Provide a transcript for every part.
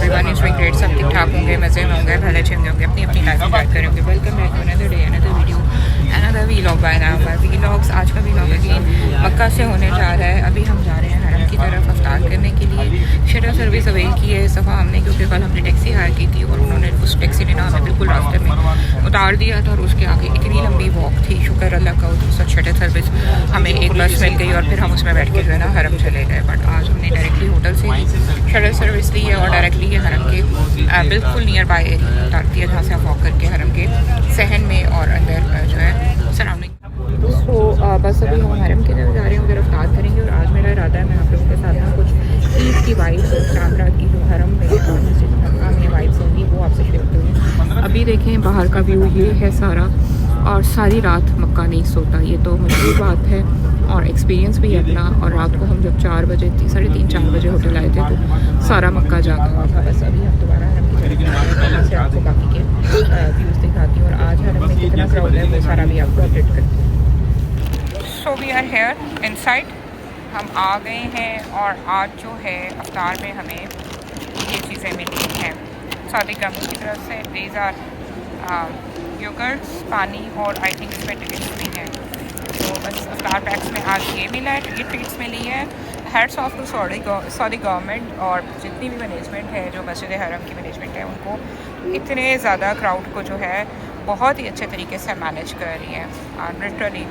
Everyone is doing great, सब ठीक ठाक होंगे, मज़े में होंगे, भले अच्छे होंगे, अपनी अपनी लाइफ एंजॉय करेंगे। Welcome back to another day, another video, another vlog by नाम वीलॉग्स। आज का वीलॉग अगेन मक्का से होने जा रहा है। अभी हम जा रहे हैं हरम की तरफ अफ्तार करने के लिए। शटर सर्विस अवेल की है इस दफ़ा हमने, क्योंकि कल हमने टैक्सी हायर की थी और उन्होंने उस टैक्सी ने ना हमें बिल्कुल रास्ते में उतार दिया था और उसके आगे इतनी लंबी वॉक थी। शुक्र अल्लाह का उस शटर सर्विस हमें एक बस मिल गई और फिर हम उसमें बैठ के जो है ना हरम चले गए। बट आज हमने डायरेक्टली होटल से ही शटर सर्विस ली है और डायरेक्टली ये हरम के बिल्कुल नियर बाय एरिया उतारती है, जहाँ से आप वॉक करके हरम के सहन में और अंदर जो है सराउंडिंग। सो बस अभी हम हरम की तरफ जा रहे हैं, उधर अफ्तार करेंगे। और आज मेरा इरादा है मैं आप लोगों के साथ ना कुछ ईद की वाइब्स और चांद रात की जो हरम में मस्जिद मक्का में वाइब्स होंगी वो आपसे शेयर करूँगी। अभी देखें बाहर का व्यू ये है सारा, और सारी रात मक्का नहीं सोता, ये तो मशहूर बात है और एक्सपीरियंस भी है अपना। और रात को हम जब 4 बजे 3:30-4 बजे होटल आए थे तो सारा मक्का जागा हुआ था। बस अभी हम दोबारा हरम की तरफ जा रहे हैं, से आपको बाकी के व्यूज़ दिखाती हूँ और आज हरम में कितना क्राउड है वो सारा भी आपको अपडेट करती हूँ। So we are here inside, हम आ गए हैं और आज जो है अफ्तार में हमें ये चीज़ें मिली हैं सादी गवर्नमेंट की तरफ से। दीज आर योगर्ट्स, पानी और आई थिंक इसमें टिकट्स भी हैं। तो बस अफ्तार पैक्स में आज ये मिला है, ये ट्रीट्स मिली है। Hats off to Saudi government और जितनी भी मैनेजमेंट है जो मस्जिद हरम की मैनेजमेंट है उनको, इतने ज़्यादा क्राउड को जो है बहुत ही अच्छे तरीके से मैनेज कर रही हैं। लिटरली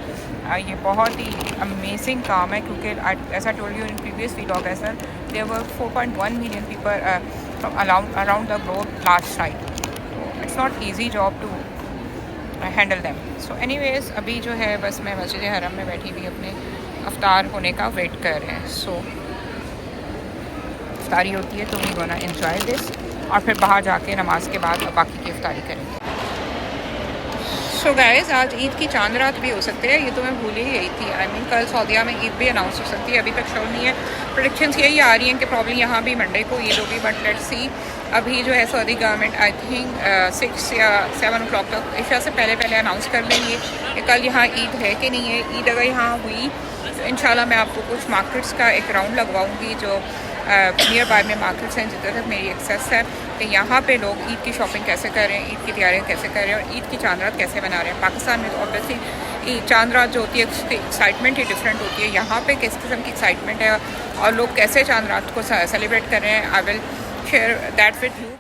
ये बहुत ही अमेजिंग काम है, क्योंकि as I told you in previous vlog as well, there were 4.1 million people from around the globe last night. तो it's not easy job to handle them. So anyways अभी जो है बस मैं मस्जिद हरम में बैठी हुई अपने अफ्तार होने का वेट कर रहे हैं। सो इफ्तारी होती है तो वी गोना एंजॉय दिस, और फिर बाहर जाके नमाज के बाद बाकी की इफ्तारी करेंगे। सो गाइस आज ईद की चांद रात भी हो सकती है, ये तो मैं भूल ही गई थी। आई मीन कल सऊदीया में ईद भी अनाउंस हो सकती है, अभी तक शो नहीं है। प्रेडिक्शंस यही आ रही हैं कि प्रॉब्लम यहाँ भी मंडे को ईद होगी, बट लेट्स सी। अभी जो है सऊदी गवर्नमेंट आई थिंक 6 या 7 o'clock तक इशा से पहले अनाउंस कर लेंगे कि कल यहाँ ईद है कि नहीं है। ईद अगर यहाँ हुई तो इंशाल्लाह मैं आपको कुछ मार्केट्स का एक राउंड लगवाऊँगी जो नियर बाय में मार्केट्स हैं जिधर तक मेरी एक्सेस है, कि यहाँ पे लोग ईद की शॉपिंग कैसे कर रहे हैं, ईद की तैयारियाँ कैसे कर रहे हैं और ईद की चांद रात कैसे मना रहे हैं। पाकिस्तान में तो ऑब्वियसली चांद रात जो होती है उसकी एक्साइटमेंट ही डिफरेंट होती है, यहाँ पे किस किस्म की एक्साइटमेंट है और लोग कैसे चांद रात को सेलिब्रेट कर रहे हैं। I will share that with you.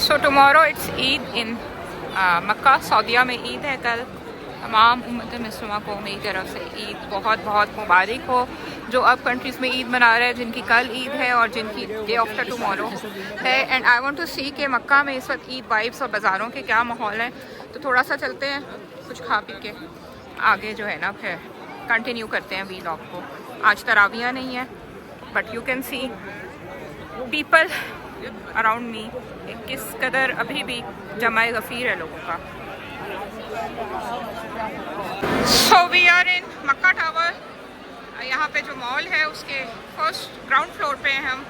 So tomorrow it's Eid in Mecca. सऊदीया में ईद है कल। तमाम उम्मत मुस्लिमा को मेरी तरफ से ईद बहुत बहुत मुबारक हो। जो अब कंट्रीज़ में ईद मना रहे हैं, जिनकी कल ईद है और जिनकी डे आफ्टर टुमारो है। एंड आई वांट टू सी कि मक्का में इस वक्त ईद वाइब्स और बाज़ारों के क्या माहौल है। तो थोड़ा सा चलते हैं, कुछ खा पी के आगे जो है ना फिर कंटिन्यू करते हैं व्लॉग को। आज तरावियाँ नहीं है, but you can see people around me, किस कदर अभी भी जमा गफ़ीर है लोगों का। So we are in Makkah tower. यहाँ पे जो मॉल है उसके फर्स्ट ग्राउंड फ्लोर पे हैं हम,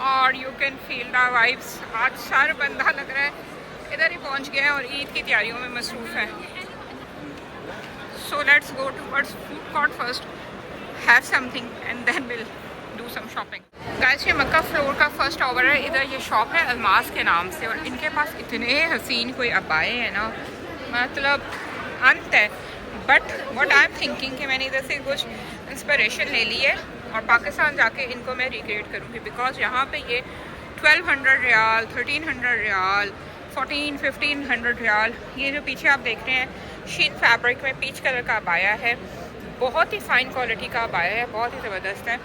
और you can feel the vibes. आज सर बंदा लग रहा है इधर ही पहुँच गया है और ईद की तैयारियों में मसरूफ़ है। So let's go towards food court first, have something and then will do some shopping. Guys ये मक्का फ्लोर का फर्स्ट टावर है। इधर ये शॉप है अलमास के नाम से, और इनके पास इतने हसीन कोई अबाए हैं ना, मतलब अंत है। But what I am thinking कि मैंने इधर से कुछ इंस्पिरेशन ले ली है और पाकिस्तान जाके इनको मैं रिक्रिएट करूँगी, बिकॉज यहाँ पे ये 1200 रियाल, 1300 रियाल, 1400-1500 रियाल। ये जो पीछे आप देख रहे हैं शीन फैब्रिक में पीच कलर का अबाया है, बहुत ही फ़ाइन क्वालिटी का अबाया है, बहुत ही ज़बरदस्त है।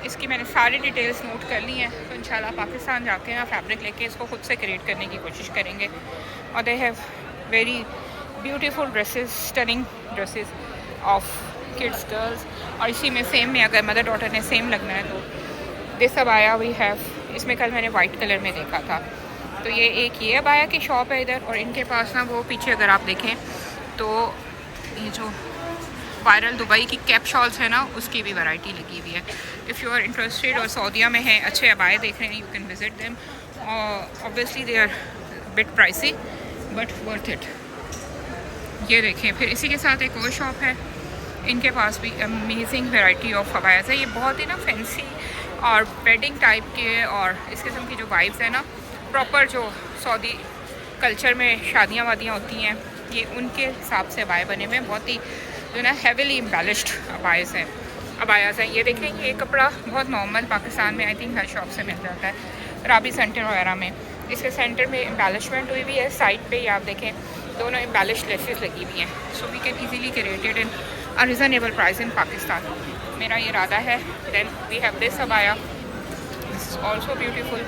इसकी मैंने सारी डिटेल्स नोट कर ली हैं, तो इंशाल्लाह पाकिस्तान जाके ना फैब्रिक लेके इसको खुद से क्रिएट करने की कोशिश करेंगे। और they have very beautiful dresses, stunning dresses of kids, girls. और इसी में सेम में अगर मदर डॉटर ने सेम लगना है तो दिस अबाया वी हैव। इसमें कल मैंने वाइट कलर में देखा था, तो ये एक ये अबाया की शॉप है इधर। और इनके पास ना वो पीछे अगर आप देखें तो ये जो वायरल दुबई की कैप शॉल्स है ना, उसकी भी वैरायटी लगी हुई है। इफ़ यू आर इंटरेस्टेड और सऊदीया में हैं, अच्छे अबाए देख रहे हैं, you can visit them. Obviously they are bit pricey but worth it. ये देखें, फिर इसी के साथ एक और शॉप है, इनके पास भी अमेजिंग वैरायटी ऑफ अबायास है। ये बहुत ही ना फैंसी और वेडिंग टाइप के और इस किस्म की जो वाइब्स है ना, प्रॉपर जो सऊदी कल्चर में शादियाँ वादियाँ होती हैं, ये उनके हिसाब से अबाए बने हुए हैं। बहुत ही जो ना हेविली एम्बेलिश्ड अबायास हैं। ये देखें, ये कपड़ा बहुत नॉर्मल पाकिस्तान में आई थिंक हर शॉप से मिल जाता है, राबी सेंटर वगैरह में। इसके सेंटर में एम्बेलिशमेंट हुई हुई है, साइड पे ही आप देखें दोनों एम्बेलिश लेसेस लगी हुई हैं। So we can easily created in a reasonable price in Pakistan. मेरा ये इरादा है। Then we have this abaya, this is also beautiful.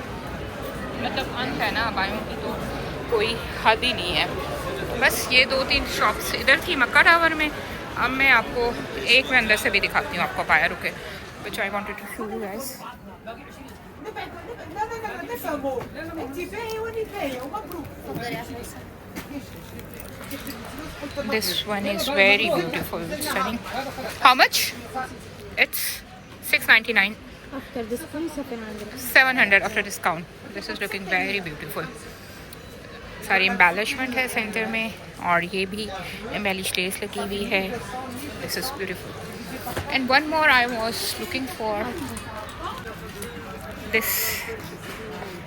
मतलब अंत है ना अबायों की, तो कोई हद ही नहीं है। बस ये 2-3 शॉप्स इधर थी मक्का टावर में। अब मैं आपको एक में अंदर से भी दिखाती हूँ आपको अबाया, रुके, which I wanted to show you guys. This one is very beautiful, stunning. How much? It's 699. After discount 700. 700 after discount. This is looking very beautiful. सारी एम्बेलिशमेंट है सेंटर में, और ये भी एम्बेलिश लेस लगी हुई है। This is beautiful. And one more I was looking for this,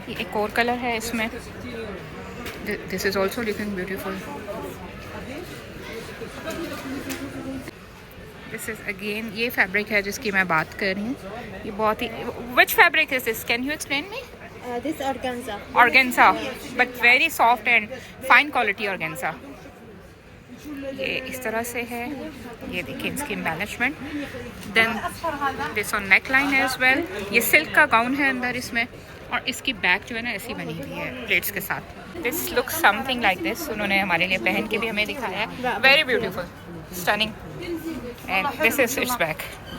ये एक और कलर है इसमें। This is also looking beautiful. This is again ये फैब्रिक है जिसकी मैं बात कर रही हूँ। ये बहुत ही, which fabric is this, can you explain me? This organza. Organza, but very soft and fine quality organza. ये इस तरह से है। ये देखिए इसकी embellishment. Then this on neckline as well. ये सिल्क का गाउन है अंदर इसमें, और इसकी बैक जो है ना ऐसी बनी हुई है प्लेट्स के साथ। This looks something like this. उन्होंने हमारे लिए पहन के भी हमें दिखाया है। Very beautiful, stunning. And this is it's back.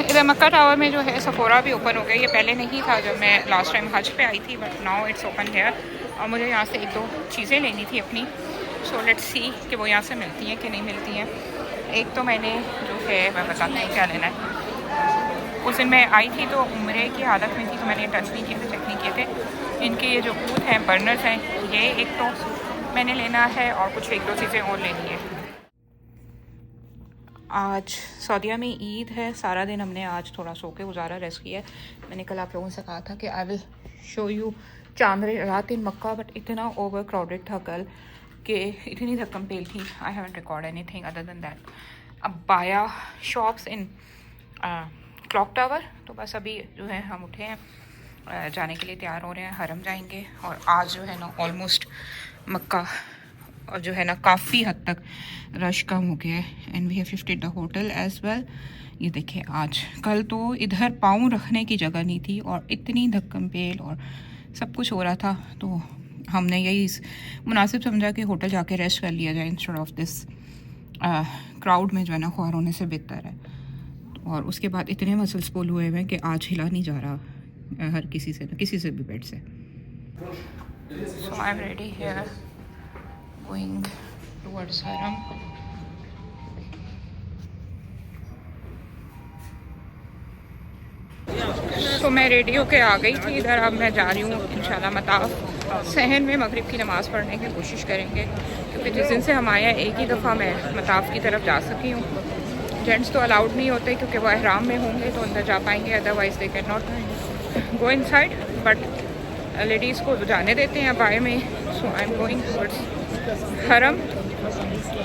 इधर मक्का टावर में जो है सफोरा भी ओपन हो गया। ये पहले नहीं था जब मैं लास्ट टाइम हज पे आई थी, but now it's open here. और मुझे यहाँ से 1-2 चीज़ें लेनी थी अपनी। सो लेट्स सी कि वो यहाँ से मिलती हैं कि नहीं मिलती हैं। एक तो मैंने जो है, मैं बताती हूँ क्या लेना है। उस दिन मैं आई थी तो उम्रे की हालत में थी, तो मैंने टच नहीं किए थे, चेक नहीं किए थे। इनके ये जो ऊद हैं, बर्नर्स हैं, ये एक तो मैंने लेना है, और कुछ 1-2 चीज़ें और लेनी है। आज सऊदीया में ईद है। सारा दिन हमने आज थोड़ा सो के गुजारा, रेस्ट किया। मैंने कल आप लोगों से कहा था कि आई विल शो यू चांद रात इन मक्का, बट इतना ओवर क्राउडेड था कल कि इतनी धक्कम पेल थी। I haven't record anything other than that. अब बाया शॉप्स इन क्लॉक टावर। तो बस अभी जो है हम उठे हैं, जाने के लिए तैयार हो रहे हैं, हरम जाएंगे। और आज जो है ना ऑलमोस्ट मक्का और जो है ना काफ़ी हद तक रश कम हो गया है। And we have shifted the hotel as well. ये देखिए, आज कल तो इधर पाँव रखने की जगह नहीं थी, और इतनी धक्कम पेल और सब कुछ हो रहा था। तो हमने यही मुनासिब समझा कि होटल जाके रेस्ट कर लिया जाए इंस्टेड ऑफ दिस क्राउड में जो है ना ख्वार होने से बेहतर है। और उसके बाद इतने मसल्स पुल हुए हैं कि आज हिला नहीं जा रहा हर किसी से, किसी से भी बेड से। So I am ready here going towards हरम। तो मैं रेडी होके आ गई थी इधर। अब मैं जा रही हूँ इंशाल्लाह मताफ। सहन में मगरिब की नमाज़ पढ़ने की कोशिश करेंगे, क्योंकि जिस दिन से हम आए हैं एक ही दफ़ा मैं मताफ की तरफ जा सकी हूँ। जेंट्स तो अलाउड नहीं होते क्योंकि वो एहराम में होंगे तो अंदर जा पाएंगे, otherwise they can not go inside. But ladies को जाने देते हैं बाय में। सो आई एम गोइंग टुवर्ड्स हरम,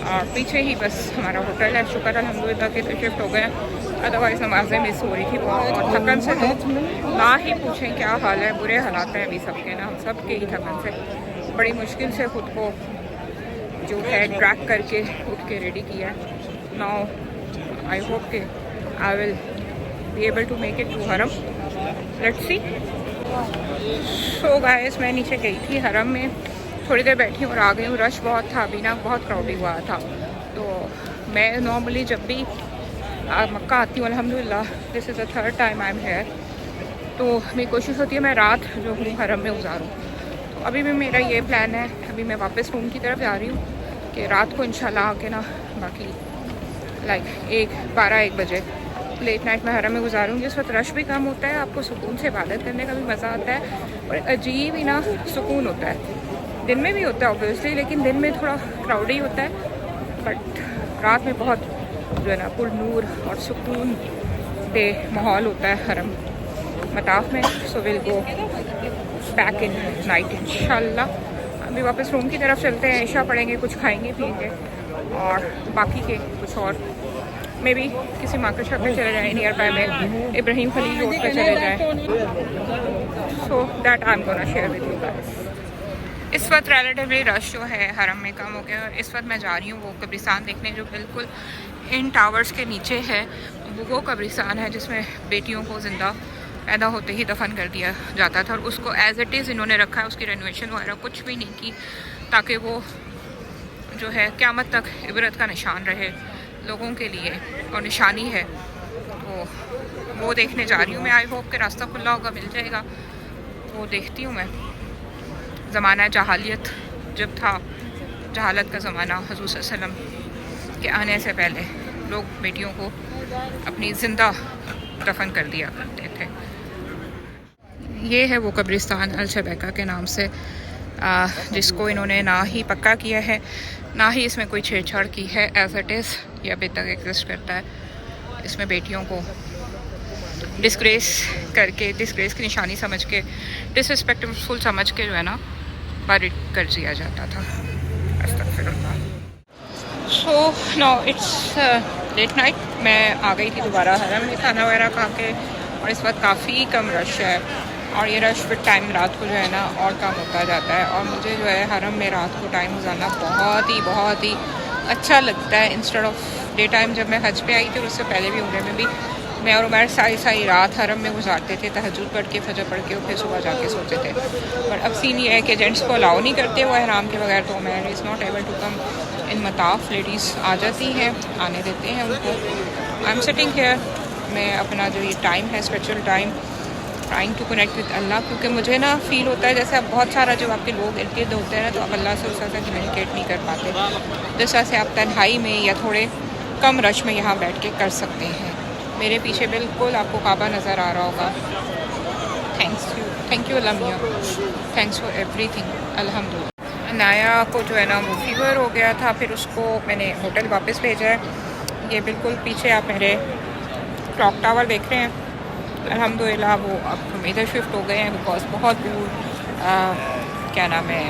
और पीछे ही बस हमारा होटल है। शुक्र अल्हम्दुलिल्लाह के तो शिफ्ट हो गए, अदरवाइज़ नमाज़ें मिस हो रही थी बहुत। और थकन से तो ना ही पूछें क्या हाल है, बुरे हालात हैं अभी सबके ना, हम सब के ही थकन से बड़ी मुश्किल से ख़ुद को जो है ड्रैग करके उठ के रेडी किया है। नाउ आई होप कि I will be able to make it to Haram, let's see. So guys, मैं नीचे गई थी हरम में, थोड़ी देर बैठी और आ गई हूँ। रश बहुत था अभी ना, बहुत क्राउडी हुआ था। तो मैं नॉर्मली जब भी मक्का आती हूँ, अल्हम्दुलिल्लाह this is the 3rd time I am here, तो मेरी कोशिश होती है मैं रात जो हूँ हरम में गुजारूँ। तो अभी भी मेरा ये प्लान है, अभी मैं वापस रूम की तरफ जा रही हूँ कि रात को इंशाल्लाह आके ना बाकी लाइक 12-1 बजे लेट नाइट में हरम में गुजारूँगी। इस वक्त रश भी कम होता है, आपको सुकून से इबादत करने का भी मज़ा आता है और अजीब ही ना सुकून होता है। दिन में भी होता है ऑब्वियसली, लेकिन दिन में थोड़ा क्राउडी होता है, बट रात में बहुत जो है ना पुर नूर और सुकून दे माहौल होता है हरम मताफ में। So will go back in night इंशाल्लाह। अभी वापस रूम की तरफ चलते हैं, ईशा पढ़ेंगे, कुछ खाएंगे पिएंगे और बाकी के कुछ और मे बी किसी मार्केट शॉप में चले जाएँ नियर बाय में, इब्राहिम खलील रोड पर चले जाएँ। So that I am gonna share with you guys. इस वक्त रिलेटिवली रश जो है हरम में कम हो गया और इस वक्त मैं जा रही हूँ वो कब्रिस्तान देखने जो बिल्कुल इन टावर्स के नीचे है। वो कब्रिस्तान है जिसमें बेटियों को ज़िंदा पैदा होते ही दफन कर दिया जाता था और उसको एज इट इज़ इन्होंने रखा है, उसकी रेनोवेशन वगैरह कुछ भी नहीं की ताकि वो जो है क़यामत तक इबरत का निशान रहे लोगों के लिए और निशानी है। तो वो देखने जा रही हूँ मैं। आई होप कि रास्ता खुला होगा, मिल जाएगा, वो देखती हूँ मैं। ज़माना जहालियत जब था, जहालत का ज़माना, हुज़ूर सल्लल्लाहु अलैहि वसल्लम के आने से पहले लोग बेटियों को अपनी ज़िंदा दफन कर दिया करते थे। ये है वो कब्रिस्तान अल-शबैका के नाम से, जिसको इन्होंने ना ही पक्का किया है ना ही इसमें कोई छेड़छाड़ की है। एज इट इज़ ये अभी तक एग्जिस्ट करता है। इसमें बेटियों को डिस्ग्रेस करके, डिस्ग्रेस की निशानी समझ के, डिसरिस्पेक्टफुल समझ के जो है ना बारिड कर दिया जाता था। अस्तगफिरुल्लाह। So no it's late night. मैं आ गई थी दोबारा हरम में खाना वगैरह खा के और इस वक्त काफ़ी कम रश है और ये रश विद टाइम रात को जो है ना और कम होता जाता है। और मुझे जो है हरम में रात को टाइम गुजारना बहुत ही अच्छा लगता है इंस्टेड ऑफ डे टाइम। जब मैं हज पे आई थी और उससे पहले भी उम्र में भी मैं और उमर सारी रात हरम में गुजारते थे, तहज्जुद पढ़ के, फजर पढ़ के और फिर सुबह जाके सोते थे। पर अब सीन ये है कि जेंट्स को अलाउ नहीं करते वो एहराम के बगैर, तो उमर is not able to come in मताफ। लेडीज़ आ जाती हैं, आने देते हैं उनको। I am sitting here. मैं अपना जो ये टाइम है spiritual time, trying to connect with Allah, क्योंकि मुझे ना फील होता है जैसे अब बहुत सारा जब आपके लोग इर्द गिर्द होते हैं ना तो आप अल्लाह से उस तरह से कम्युनिकेट नहीं कर पाते जिस तरह से आप तन्हाई में या थोड़े कम रश में यहाँ बैठ के कर सकते हैं। मेरे पीछे बिल्कुल आपको काबा नज़र आ रहा होगा। थैंक यू अल्लाह मियाँ, थैंक्स फॉर एवरीथिंग। अल्हम्दुलिल्लाह। नाया को जो है ना वो फीवर हो गया था, फिर उसको मैंने होटल वापस भेजा है। ये बिल्कुल पीछे आप मेरे क्लॉक टावर देख रहे हैं। अल्हम्दुलिल्लाह वो अब हम इधर शिफ्ट हो गए हैं बिकॉज बहुत दूर क्या नाम है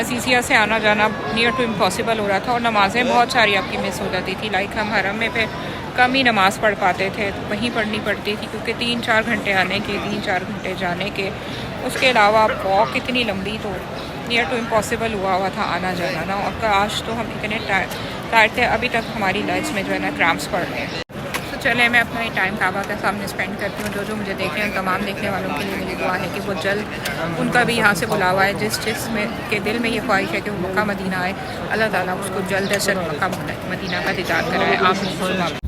असीसिया से आना जाना नियर टू इम्पॉसिबल हो रहा था और नमाज़ें बहुत सारी आपकी मिस हो जाती थी। लाइक हम हरम में फिर कम ही नमाज़ पढ़ पाते थे, तो वहीं पढ़नी पड़ती थी क्योंकि 3-4 घंटे आने के, 3-4 घंटे जाने के। उसके अलावा वॉक इतनी लंबी तो नियर टू इम्पॉसिबल हुआ था आना जाना ना। और आज तो हम इतने टायर्ड थे, अभी तक हमारी लाइफ में जो है ना क्रैम्प्स पड़ रहे हैं। तो चले मैं अपना ये टाइम काबा के सामने स्पेंड करती हूँ। जो मुझे देख रहे हैं तमाम देखने वालों के लिए मेरी दुआ है कि वो जल्द उनका भी यहाँ से बुलावा है, जिस में के दिल में ये ख्वाहिश है कि वो मक्का मदीना आए, अल्लाह ताला उसको जल्द से जल्द मक्का मदीना का दीदार कराए। आमीन।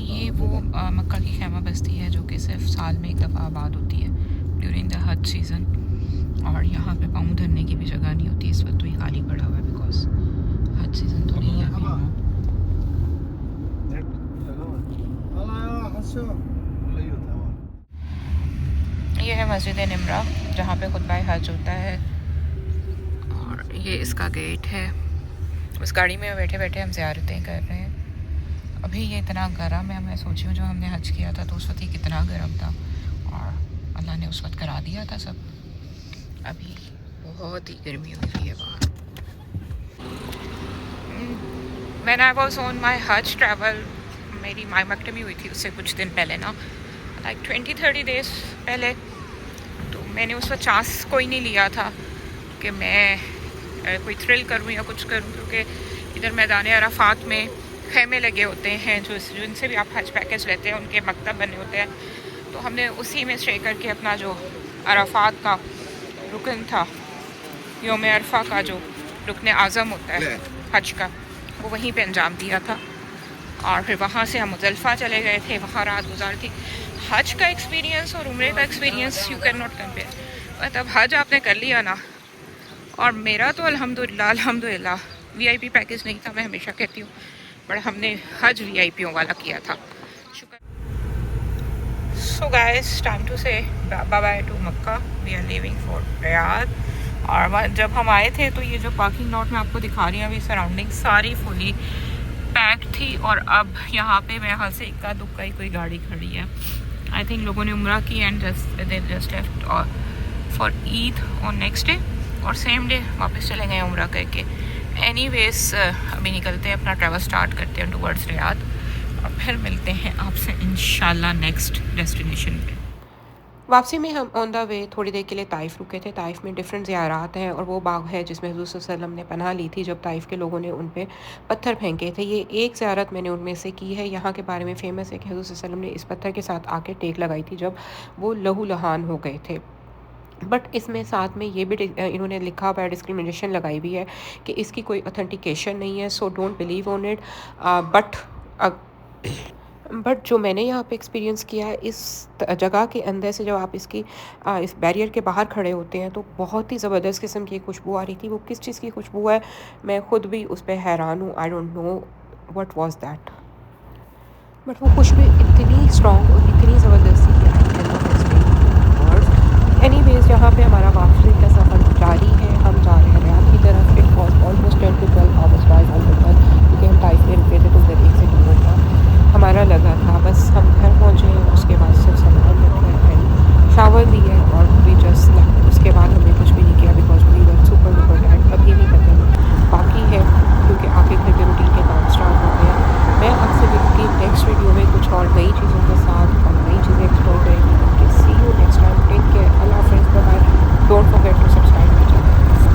ये वो मक्का की खैमा बस्ती है जो कि सिर्फ साल में एक दफ़ा आबाद होती है ड्यूरिंग द हज सीज़न। और यहाँ पे पाँव धरने की भी जगह नहीं होती। इस वक्त तो ये खाली पड़ा हुआ है बिकॉज हज सीज़न तो नहीं है अभी। ये है मस्जिद निमरा जहाँ पे खुतबा हज होता है और ये इसका गेट है। उस गाड़ी में बैठे बैठे हम ज़ियारतें कर रहे हैं। अभी ये इतना गर्म है, मैं सोची हूँ जो हमने हज किया था तो उस वक्त ही कितना गर्म था और अल्लाह ने उस वक्त करा दिया था सब। अभी बहुत ही गर्मी होती है बाहर। When I was on my हज ट्रैवल, मेरी मायमकटमी हुई थी उससे कुछ दिन पहले ना, लाइक 20-30 डेज़ पहले। तो मैंने उस वक्त चांस कोई नहीं लिया था कि मैं कोई थ्रिल करूं या कुछ करूं, क्योंकि इधर मैदान अराफात में खेमे लगे होते हैं जो जिनसे भी आप हज पैकेज लेते हैं उनके मकतब बने होते हैं। तो हमने उसी में स्टे करके अपना जो अराफात का रुकन था, योम अरफा का जो रुकन आज़म होता है हज का, वो वहीं पे अंजाम दिया था। और फिर वहाँ से हम मुज़दलिफ़ा चले गए थे, वहाँ रात गुजारी थी। हज का एक्सपीरियंस और उम्रे का experience you can not compare. मतलब हज आपने कर लिया ना, और मेरा तो अल्हम्दुलिल्लाह वीआईपी पैकेज नहीं था, मैं हमेशा कहती हूँ, बट हमने हज वीआईपीओ वाला किया था। शुक्र। So guys, time to say bye bye to Makkah. We are leaving for Riyadh. और जब हम आए थे तो ये जो पार्किंग लॉट में आपको दिखा रही हूँ अभी, सराउंडिंग सारी फुली पैक्ड थी, और अब यहाँ पे मेरे ख्याल से इक्का दुक्का ही कोई गाड़ी खड़ी है। आई थिंक लोगों ने उम्रा की एंड जस्ट लेफ्ट और for Eid on next day, और सेम डे वापस चले गए उम्रा करके। एनीवेज अभी निकलते हैं, अपना ट्रैवल स्टार्ट करते हैं टुवर्ड्स रियाद, और फिर मिलते हैं आपसे इंशाल्लाह नेक्स्ट डेस्टिनेशन पे। वापसी में हम ऑन द वे थोड़ी देर के लिए ताइफ़ रुके थे। ताइफ़ में डिफरेंट ज़ियारात हैं, और वो बाग है जिसमें हुज़ूर सल्लल्लाहु अलैहि वसल्लम ने पनाह ली थी जब ताइफ़ के लोगों ने उन पे पत्थर फेंके थे। ये एक ज़ियारत मैंने उनमें से की है। यहाँ के बारे में फ़ेमस है कि हुज़ूर सल्लल्लाहु अलैहि वसल्लम ने इस पत्थर के साथ आके टेक लगाई थी जब वो लहू लहान हो गए थे। बट इसमें साथ में ये भी इन्होंने लिखा हुआ है, डिस्क्रिमिनेशन लगाई हुई है कि इसकी कोई ऑथेंटिकेशन नहीं है, so don't believe on it. But जो मैंने यहाँ पे एक्सपीरियंस किया है, इस जगह के अंदर से जब आप इस बैरियर के बाहर खड़े होते हैं तो बहुत ही ज़बरदस्त किस्म की खुशबू आ रही थी। वो किस चीज़ की खुशबू है मैं ख़ुद भी उस पर हैरान हूँ। I don't know what was that, but वो खुशबू इतनी स्ट्रॉन्ग और इतनी ज़बरदस्त थी कि I can not explain words. Anyways, यहाँ पे हमारा वापसी का सफ़र जारी है। हम जा रहे हैं रियाद की तरफ। It was almost 10 to 12 hours drive on the bus, क्योंकि हम ताइफ में रुके थे तो उधर 1 से 2 घंटा हमारा लगा था। बस हम घर पहुँचे, उसके बाद सिर्फ सामान रखा है, शावर लिया और वी जस्ट लेफ्ट। उसके बाद हमने कुछ भी नहीं किया because we were super duper time. अब ये भी खत्म बाकी है, क्योंकि आगे घर के रूटीन के काम स्टार्ट हो गया। मैं आपसे मिलूंगी नेक्स्ट वीडियो में।